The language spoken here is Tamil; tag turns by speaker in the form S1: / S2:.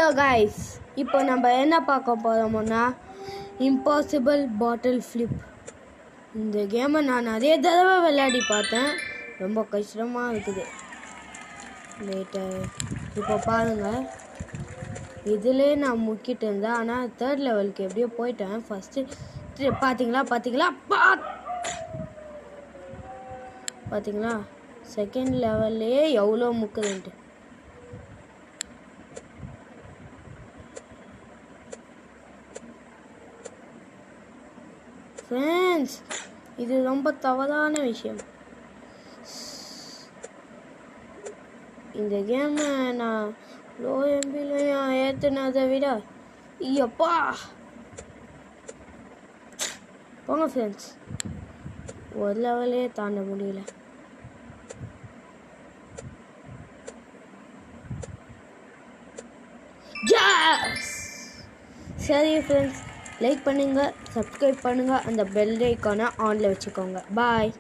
S1: ஹலோ கைஸ், இப்போ நம்ம என்ன பார்க்க போகிறோம்னா இம்பாசிபிள் பாட்டில் ஃப்ளிப். இந்த கேமை நான் நிறைய தடவை விளையாடி பார்த்தேன். ரொம்ப கஷ்டமாக இருக்குது. இப்போ பாருங்கள், இதிலே நான் முக்கிட்டு இருந்தேன். ஆனால் 3rd லெவலுக்கு எப்படியோ போயிட்டேன். ஃபஸ்ட்டு பார்த்தீங்களா 2nd லெவல்லே எவ்வளோ முக்குதுன்ட்டு. ஃப்ரெண்ட்ஸ், இது ரொம்ப தவறான விஷயம். இந்த கேமை நான் லோ எம்பிலையும் ஏற்றுனதை விட ஐயப்பா போங்க ஃப்ரெண்ட்ஸ், ஒரு லெவலே தாண்ட முடியல. சரி ஃப்ரெண்ட்ஸ், லைக் பண்ணுங்கள், சப்ஸ்கிரைப் பண்ணுங்கள், அந்த பெல் ஐக்கானை ஆனில் வச்சுக்கோங்க. பாய்.